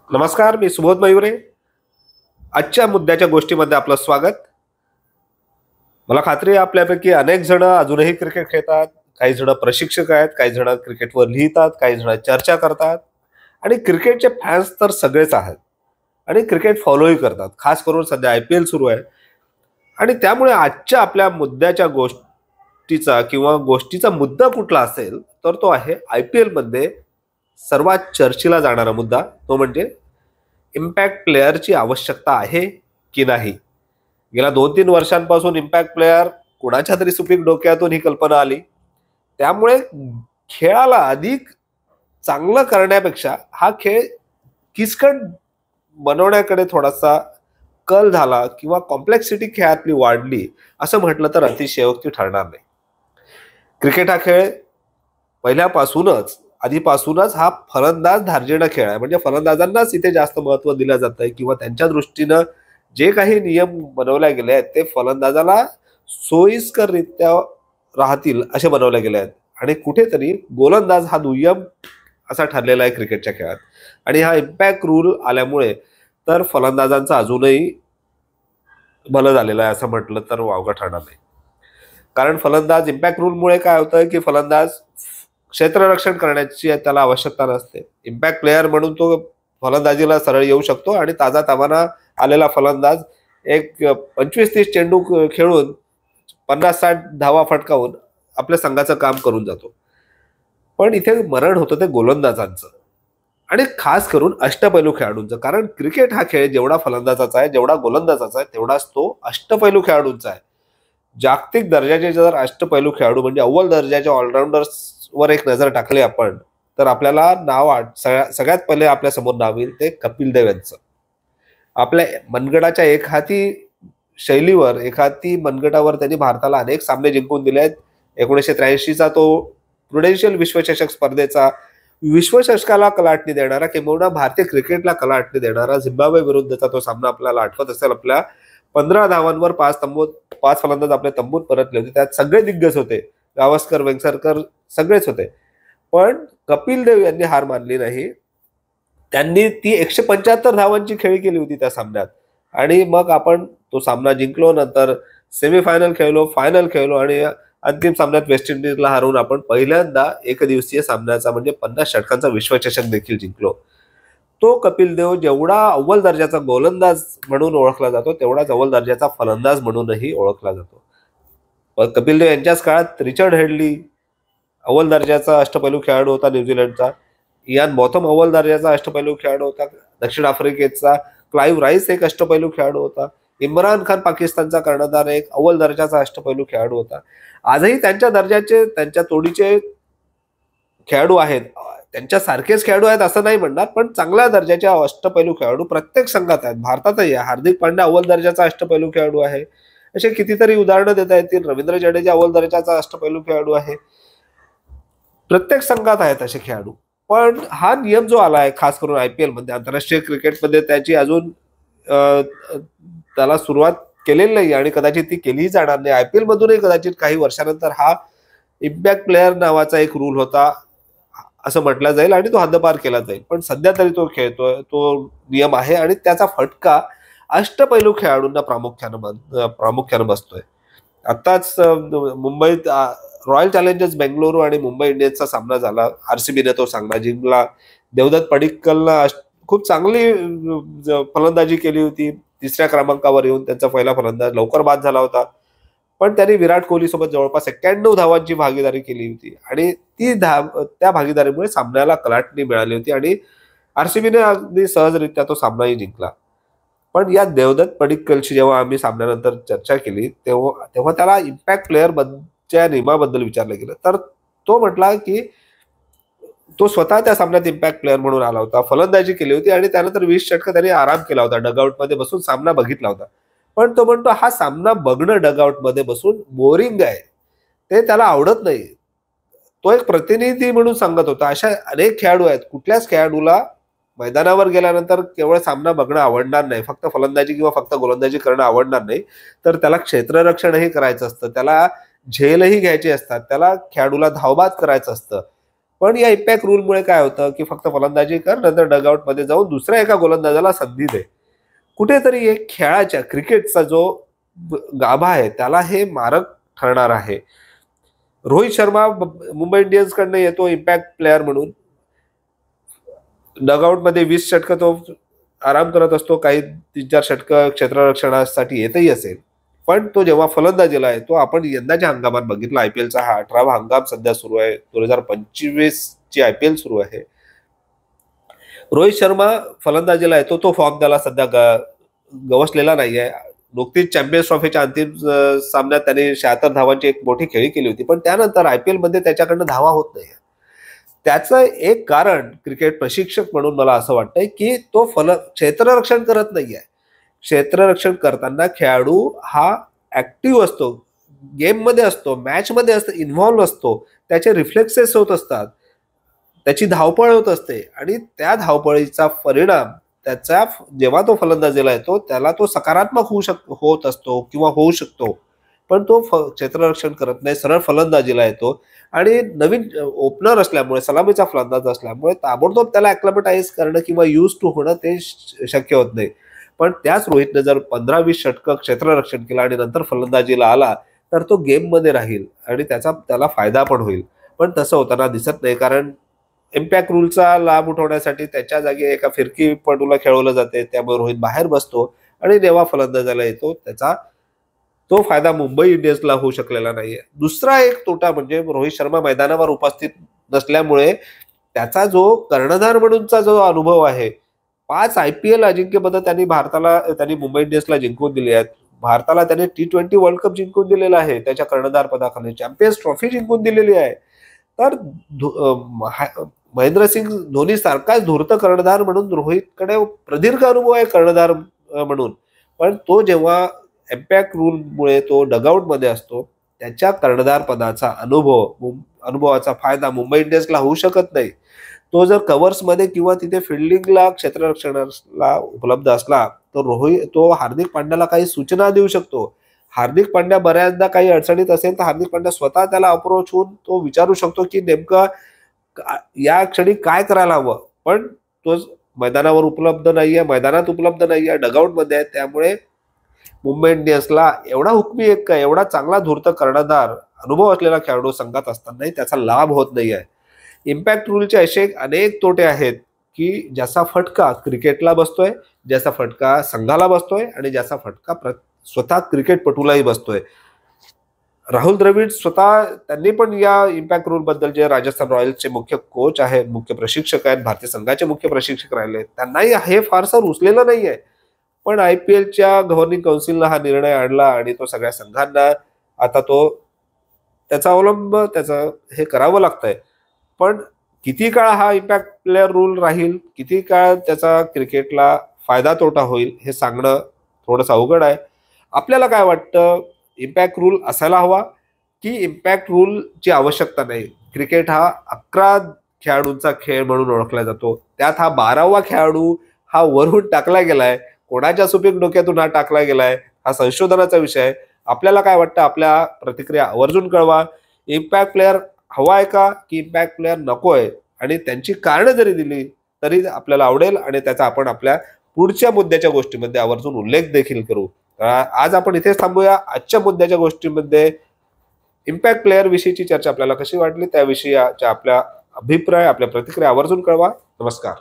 नमस्कार, मी सुबोध मयुरे. आजच्या मुद्द्याच्या गोष्टीमध्ये आपलं स्वागत. मला खात्री आहे आपल्यापैकी अनेक जण अजूनही क्रिकेट खेळतात. काही जण प्रशिक्षक आहेत, काही जण क्रिकेटवर लिहितात, काही जण चर्चा करतात आणि क्रिकेटचे फॅन्स तर सगळेच आहेत आणि क्रिकेट फॉलोही करतात. खास करून सध्या IPL सुरू आहे आणि त्यामुळे आजच्या आपल्या मुद्द्याच्या गोष्टीचा किंवा गोष्टीचा मुद्दा कुठला असेल तर तो आहे IPL मध्ये सर्वात चर्चेला जाणारा मुद्दा, तो म्हणजे इम्पॅक्ट प्लेअरची आवश्यकता आहे की नाही. गेल्या 2-3 वर्षांपासून इम्पॅक्ट प्लेअर कुणाच्या तरी सुपीक डोक्यातून ही कल्पना आली. त्यामुळे खेळाला अधिक चांगलं करण्यापेक्षा हा खेळ किचकट बनवण्याकडे थोडासा कल झाला किंवा कॉम्प्लेक्सिटी खेळातली वाढली असं म्हटलं तर अतिशयोक्ती ठरणार नाही. क्रिकेट हा खेळ आधीपासूनच हा फलंदाज धार्जिणा खेळ आहे. म्हणजे फलंदाजांनाच इथे जास्त महत्व दिलं जात आहे किंवा त्यांच्या दृष्टीनं जे काही नियम बनवले गेले आहेत ते फलंदाजाला सोयीस्कररित्या राहतील असे बनवले गेले आहेत आणि कुठेतरी गोलंदाज हा दुय्यम असा ठरलेला आहे क्रिकेटच्या खेळात. आणि हा इम्पॅक्ट रूल आल्यामुळे तर फलंदाजांचं अजूनही भलं झालेलं आहे असं म्हटलं तर वावगं ठरणार नाही. कारण फलंदाज इम्पॅक्ट रूलमुळे काय होतं की फलंदाज क्षेत्ररक्षण करण्याची त्याला आवश्यकता नसते. इम्पॅक्ट प्लेअर म्हणून तो फलंदाजीला सरळ येऊ शकतो आणि ताजा तवाना आलेला फलंदाज एक 25-30 चेंडू खेळून 50-60 धावा फटकावून आपल्या संघाचं काम करून जातो. पण इथे मरण होतं ते गोलंदाजांचं आणि खास करून अष्टपैलू खेळाडूंचं. कारण क्रिकेट हा खेळ जेवढा फलंदाजाचा आहे, जेवढा गोलंदाजाचा आहे, तेवढाच तो अष्टपैलू खेळाडूंचा आहे. जागतिक दर्जाचे जर अष्टपैलू खेळाडू म्हणजे अव्वल दर्जाच्या ऑलराऊंडर्सवर एक नजर टाकली आपण तर आपल्याला सगळ्यात पहिले आपल्या समोर नाव येईल ते कपिल देव यांचं. आपल्या मनगटाच्या एखादी मनगटावर त्यांनी भारताला अनेक सामने जिंकून दिले आहेत. 1983चा तो प्रुडेन्शियल विश्वचषक स्पर्धेचा विश्वचषकाला कलाटणी देणारा किंवा भारतीय क्रिकेटला कलाटणी देणारा झिम्बाब्वे विरुद्धचा तो सामना आपल्याला आठवत असेल. आपल्या 15 धावांवर 5 फलंदाज आपल्या तंबूत परतले होते. त्यात सगळे दिग्गज होते, गावस्कर, वेंगसरकर सगळेच होते. पण कपिल देव यांनी हार मानली नाही. त्यांनी ती 175 धावांची खेळी केली होती त्या सामन्यात आणि मग आपण तो सामना जिंकलो. नंतर सेमीफायनल खेळलो, फायनल खेळलो आणि अंतिम सामन्यात वेस्ट इंडिजला हरवून आपण पहिल्यांदा एकदिवसीय सामन्याचा म्हणजे 50 षटकांचा विश्वचषक देखील जिंकलो. तो कपिल देव जेवढा अव्वल दर्जाचा गोलंदाज म्हणून ओळखला जातो तेवढाच अव्वल दर्जाचा फलंदाज म्हणूनही ओळखला जातो. कपिल देव यांच्याच काळात रिचर्ड हेडली अव्वल दर्जाचा अष्टपैलू खेळाडू होता न्यूझीलंडचा. इयान बॉथम अव्वल दर्जाचा अष्टपैलू खेळाडू होता. दक्षिण आफ्रिकेचा क्लाइव्ह राईस एक अष्टपैलू खेळाडू होता. इम्रान खान पाकिस्तानचा कर्णधार एक अव्वल दर्जाचा अष्टपैलू खेळाडू होता. आजही त्यांच्या दर्जाचे त्यांच्या तोडीचे खेळाडू आहेत. त्यांच्यासारखेच खेळाडू आहेत असं नाही म्हणणार, पण चांगल्या दर्जाचे अष्टपैलू खेळाडू प्रत्येक संघात आहेत. भारतातही हार्दिक पांड्या अव्वल दर्जाचा अष्टपैलू खेळाडू आहे. असे कितीतरी उदाहरणं देता येतील. रवींद्र जडेजा अव्वल दर्जाचा अष्टपैलू खेळाडू आहे. प्रत्येक संघात आहेत असे खेळाडू. पण हा नियम जो आला आहे खास करून IPL मध्ये, आंतरराष्ट्रीय क्रिकेटमध्ये त्याची अजून त्याला सुरुवात केलेली नाही आणि कदाचित ती केलीही जाणार नाही. IPL मधूनही कदाचित काही वर्षानंतर हा इम्पॅक्ट प्लेअर नावाचा एक रूल होता असं म्हटलं जाईल आणि तो हद्दपार केला जाईल. पण सध्या तरी तो खेळतोय, तो नियम आहे आणि त्याचा फटका अष्टपैलू खेळाडूंना प्रामुख्यानं बसतोय. आताच मुंबईत रॉयल चॅलेंजर्स बेंगळुरू आणि मुंबई इंडियन्सचा सामना झाला. RCBने तो सामना जिंकला. देवदत्त पडिक्कलनं खूप चांगली फलंदाजी केली होती. 3ऱ्या क्रमांकावर येऊन त्यांचा पहिला फलंदाज लवकर बाद झाला होता. पण त्यांनी विराट कोहली सोबत जवळपास 91 धावांची भागीदारी केली होती आणि त्या भागीदारीमुळे सामन्याला कलाटणी मिळाली होती आणि RCBने अगदी सहजरित्या तो सामनाही जिंकला. पण या देवदत्त पडिक्कलची जेव्हा आम्ही सामन्यानंतर चर्चा केली तेव्हा त्याला इम्पॅक्ट प्लेअर च्या नियमाबद्दल विचारलं गेलं तर तो म्हटला की तो स्वतः त्या सामन्यात इम्पॅक्ट प्लेअर म्हणून आला होता, फलंदाजी केली होती आणि त्यानंतर 20 षटकं त्याने आराम केला होता, डगआउटमध्ये बसून सामना बघितला होता. पण तो म्हणतो हा सामना बघणं डगआउटमध्ये बसून बोरिंग आहे, ते त्याला आवडत नाही. तो एक प्रतिनिधी म्हणून सांगत होता. अशा अनेक खेळाडू आहेत. कुठल्याच खेळाडूला मैदानावर गेल्यानंतर केवळ सामना बघणं आवडणार नाही, फक्त फलंदाजी किंवा फक्त गोलंदाजी करणं आवडणार नाही, तर त्याला क्षेत्ररक्षणही करायचं असतं, त्याला झेलही घ्यायची असतात, त्याला खेळाडूला धावबाद करायचं असतं. पण या इम्पॅक्ट रूलमुळे काय होतं की फक्त फलंदाजी कर, नंतर डगआउट मध्ये जाऊन दुसऱ्या एका गोलंदाजाला संधी दे. कुठेतरी एक खेळाच्या क्रिकेटचा जो गाभा आहे त्याला हे मारक ठरणार आहे. रोहित शर्मा मुंबई इंडियन्स कडनं येतो इम्पॅक्ट प्लेअर म्हणून, डगआउट मध्ये 20 षटकं तो आराम करत असतो, काही 3-4 षटकं क्षेत्ररक्षणासाठी येतही असेल. पण तो जेव्हा फलंदाजीला येतो, आपण यंदाच्या हंगामात बघितलं, आयपीएलचा हा 18वा हंगाम सध्या सुरू आहे, 2025 ची आयपीएल सुरू आहे. रोहित शर्मा फलंदाजीला येतो, तो फॉर्म त्याला सध्या गवसलेला नाहीये. नुकतीच चॅम्पियन्स ट्रॉफीच्या अंतिम सामन्यात त्याने 76 धावांची एक मोठी खेळी केली होती, पण त्यानंतर आयपीएल मध्ये त्याच्याकडनं धावा होत नाही. त्याचं एक कारण क्रिकेट प्रशिक्षक म्हणून मला असं वाटतंय की तो क्षेत्ररक्षण करत नाहीये. क्षेत्ररक्षण करताना खेळाडू हा ऍक्टिव्ह असतो, गेम मध्ये असतो, मॅच मध्ये असतो, इन्व्हॉल्व्ह असतो, त्याचे रिफ्लेक्सेस होत असतात, त्याची धावपळ होत असते आणि त्या धावपळीचा परिणाम त्याचा जेव्हा तो फलंदाजीला येतो त्याला तो सकारात्मक होत असतो किंवा होऊ शकतो. पण तो क्षेत्ररक्षण करत नाही, सरळ फलंदाजीला येतो आणि नवीन ओपनर असल्यामुळे, सलामीचा फलंदाज असल्यामुळे ताबडतोब त्याला ॲक्लमटाईज करणं किंवा यूज टू होणं ते शक्य होत नाही. पण त्याच रोहितने जर 15-20 षटकं क्षेत्ररक्षण केलं आणि नंतर फलंदाजीला आला तर तो गेममध्ये राहील आणि त्याला फायदा पण होईल. पण तसं होताना दिसत नाही, कारण इम्पॅक्ट रूलचा लाभ उठवण्यासाठी त्याच्या जागी एका फिरकीपटूला खेळवलं जाते, त्यामुळे रोहित बाहेर बसतो आणि जेव्हा फलंदाजाला येतो त्याचा तो फायदा मुंबई इंडियन्सला होऊ शकलेला नाहीये. दुसरा एक तोटा म्हणजे रोहित शर्मा मैदानावर उपस्थित नसल्यामुळे त्याचा जो कर्णधार म्हणूनचा जो अनुभव आहे, 5 आयपीएल अजिंक्यपद त्यांनी मुंबई इंडियन्सला जिंकून दिली आहेत. भारताला त्याने T20 वर्ल्ड कप जिंकून दिलेला आहे, त्याच्या कर्णधार पदाखाली चॅम्पियन्स ट्रॉफी जिंकून दिलेली आहे. तर महेंद्रसिंग धोनी सारखाच धूर्त कर्णधार म्हणून रोहितकडे प्रदीर्घ अनुभव आहे कर्णधार म्हणून. पण तो जेव्हा इम्पॅक्ट रूलमुळे तो डगआउट मध्ये असतो, त्याच्या कर्णधार पदाचा अनुभवाचा फायदा मुंबई इंडियन्सला होऊ शकत नाही. तो जर कव्हर्समध्ये किंवा तिथे फिल्डिंगला, क्षेत्ररक्षणाला उपलब्ध असला तर तो हार्दिक पांड्याला काही सूचना देऊ शकतो. हार्दिक पांड्या बऱ्याचदा काही अडचणीत असेल तर हार्दिक पांड्या स्वतः त्याला अप्रोच होऊन तो विचारू शकतो की नेमकं या क्षणी काय करायला हवं. पण तो मैदानात उपलब्ध नाहीये, डगआउट मध्ये आहे. त्यामुळे मुंबई इंडियन्सला एवढा चांगला धूर्त कर्णधार, अनुभव असलेला खेळाडू संघात असतानाही त्याचा लाभ होत नाहीये. इम्पॅक्ट रूलचे असे अनेक तोटे आहेत की ज्याचा फटका क्रिकेटला बसतोय, ज्याचा फटका संघाला बसतोय आणि ज्याचा फटका स्वतः क्रिकेटपटूलाही बसतोय. राहुल द्रविड स्वतः त्यांनी पण या इम्पॅक्ट रूल बद्दल, जे राजस्थान रॉयल्सचे मुख्य कोच आहेत, मुख्य प्रशिक्षक आहेत, भारतीय संघाचे मुख्य प्रशिक्षक राहिले, त्यांनाही हे फारसं रुचलेलं नाहीये. पण आयपीएलच्या गव्हर्निंग काउन्सिलनं हा निर्णय आणला आणि तो सगळ्या संघांना आता त्याचा हे करावं लागतंय. पण किती काळ हा इम्पॅक्ट प्लेअर रूल राहील, किती काळ त्याचा क्रिकेटला फायदा तोटा होईल हे सांगणं थोडंसं अवघड आहे. आपल्याला काय वाटतं, इम्पॅक्ट रूल असायला हवा की इम्पॅक्ट रूलची आवश्यकता नाही? क्रिकेट हा 11 खेळाडूंचा खेळ म्हणून ओळखला जातो, त्यात हा 12वा खेळाडू हा वरून टाकला गेलाय, कोणाच्या सुपीक डोक्यातून हा टाकला गेलाय, हा संशोधनाचा विषय आहे. आपल्याला काय वाटतं? आपल्या प्रतिक्रिया आवर्जून कळवा. इम्पॅक्ट प्लेअर हवाय का की इम्पॅक्ट प्लेअर नकोय, आणि त्यांची कारणं जरी दिली तरी आपल्याला आवडेल आणि त्याचा आपण आपल्या पुढच्या मुद्द्याच्या गोष्टीमध्ये आवर्जून उल्लेख देखील करू. आज आपण इथेच थांबूया. आजच्या मुद्द्याच्या गोष्टीमध्ये इम्पॅक्ट प्लेअर विषयीची चर्चा आपल्याला कशी वाटली त्याविषयी आपल्या अभिप्राय, आपल्या प्रतिक्रिया आवर्जून कळवा. नमस्कार.